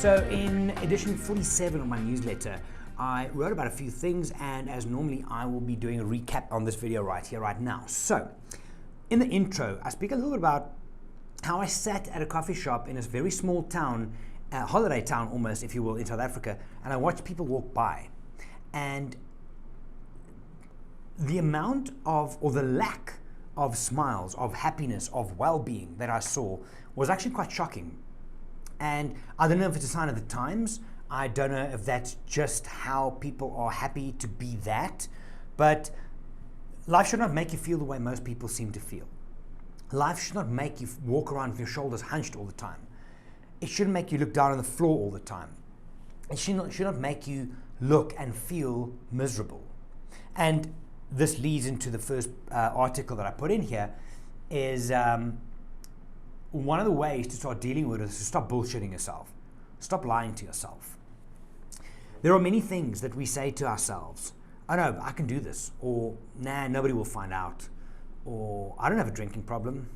So in edition 47 of my newsletter, I wrote about a few things, and as normally I will be doing a recap on this video right here, right now. So in the intro, I speak a little bit about how I sat at a coffee shop in this very small town, holiday town almost, if you will, in South Africa, and I watched people walk by. And the amount of, or the lack of smiles, of happiness, of well-being that I saw was actually quite shocking. And I don't know if it's a sign of the times. I don't know if that's just how people are happy to be that. But life should not make you feel the way most people seem to feel. Life should not make you walk around with your shoulders hunched all the time. It shouldn't make you look down on the floor all the time. It should not make you look and feel miserable. And this leads into the first article that I put in here is one of the ways to start dealing with it is to stop bullshitting yourself. Stop lying to yourself. There are many things that we say to ourselves. Oh no, I can do this. Or, nah, nobody will find out. Or, I don't have a drinking problem.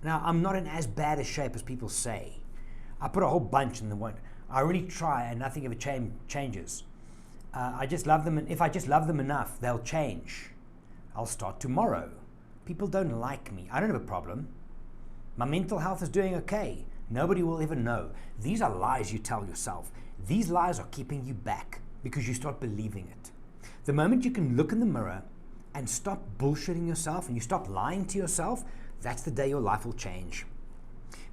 Now, I'm not in as bad a shape as people say. I put a whole bunch in the one. I really try and nothing ever changes. I just love them, and if I just love them enough, they'll change. I'll start tomorrow. People don't like me. I don't have a problem. My mental health is doing okay. Nobody will ever know. These are lies you tell yourself. These lies are keeping you back because you start believing it. The moment you can look in the mirror and stop bullshitting yourself and you stop lying to yourself, that's the day your life will change.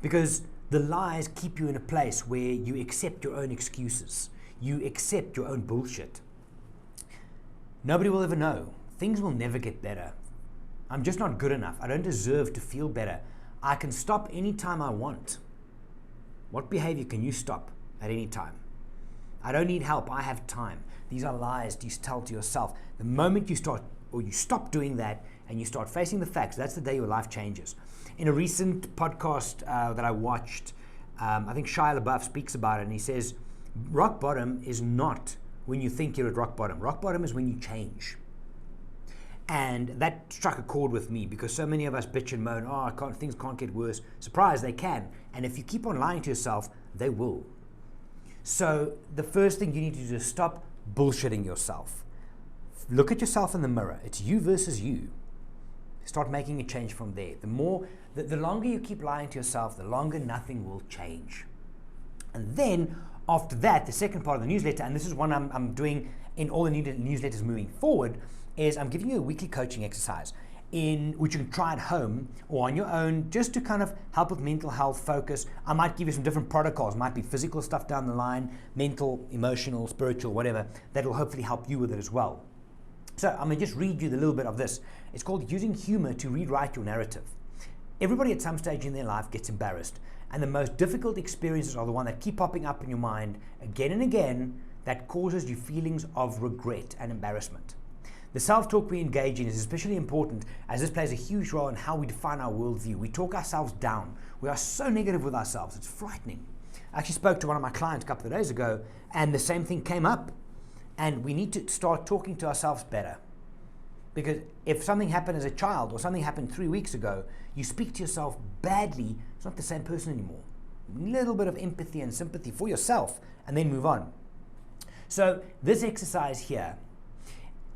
Because the lies keep you in a place where you accept your own excuses. You accept your own bullshit. Nobody will ever know. Things will never get better. I'm just not good enough. I don't deserve to feel better. I can stop anytime I want. What behavior can you stop at any time? I don't need help. I have time. These are lies you tell to yourself. The moment you start or you stop doing that and you start facing the facts, that's the day your life changes. In a recent podcast that I watched, I think Shia LaBeouf speaks about it, and he says, rock bottom is not when you think you're at rock bottom. Rock bottom is when you change. And that struck a chord with me because so many of us bitch and moan, oh, things can't get worse. Surprise, they can. And if you keep on lying to yourself, they will. So the first thing you need to do is stop bullshitting yourself. Look at yourself in the mirror. It's you versus you. Start making a change from there. The longer you keep lying to yourself, the longer nothing will change. And then after that, the second part of the newsletter, and this is one I'm doing in all the newsletters moving forward, is I'm giving you a weekly coaching exercise in which you can try at home or on your own just to kind of help with mental health focus. I might give you some different protocols. It might be physical stuff down the line, mental, emotional, spiritual, whatever, that will hopefully help you with it as well. So I'm going to just read you the little bit of this. It's called Using Humor to Rewrite Your Narrative. Everybody at some stage in their life gets embarrassed, and the most difficult experiences are the ones that keep popping up in your mind again and again that causes you feelings of regret and embarrassment. The self-talk we engage in is especially important as this plays a huge role in how we define our worldview. We talk ourselves down. We are so negative with ourselves. It's frightening. I actually spoke to one of my clients a couple of days ago, and the same thing came up. And we need to start talking to ourselves better. Because if something happened as a child or something happened 3 weeks ago, you speak to yourself badly, it's not the same person anymore. A little bit of empathy and sympathy for yourself, and then move on. So this exercise here,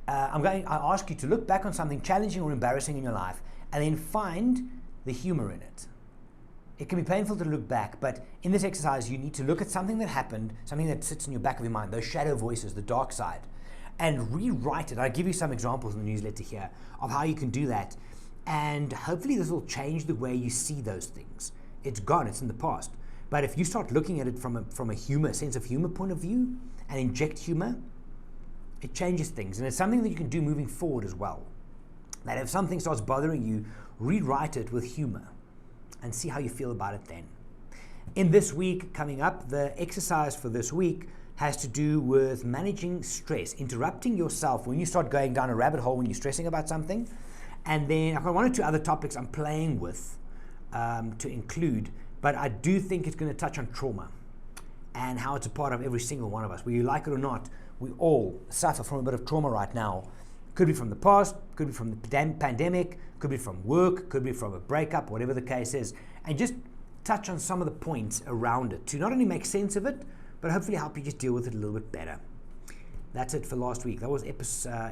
I ask you to look back on something challenging or embarrassing in your life and then find the humor in it. It can be painful to look back, but in this exercise, you need to look at something that happened, something that sits in your back of your mind, those shadow voices, the dark side, and rewrite it. I'll give you some examples in the newsletter here of how you can do that. And hopefully this will change the way you see those things. It's gone, it's in the past. But if you start looking at it from a sense of humor point of view and inject humor, it changes things, and it's something that you can do moving forward as well. That if something starts bothering you, rewrite it with humor and see how you feel about it then. In this week coming up, the exercise for this week has to do with managing stress, interrupting yourself when you start going down a rabbit hole when you're stressing about something. And then I've got one or two other topics I'm playing with to include, but I do think it's going to touch on trauma and how it's a part of every single one of us. Whether you like it or not, we all suffer from a bit of trauma right now. Could be from the past, could be from the pandemic, could be from work, could be from a breakup, whatever the case is. And just touch on some of the points around it to not only make sense of it, but hopefully help you just deal with it a little bit better. That's it for last week. That was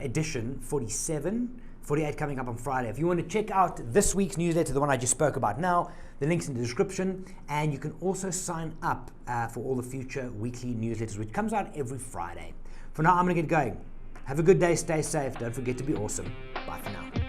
edition 47, 48 coming up on Friday. If you want to check out this week's newsletter, the one I just spoke about now, the link's in the description, and you can also sign up for all the future weekly newsletters, which comes out every Friday. For now, I'm going to get going. Have a good day, stay safe, don't forget to be awesome. Bye for now.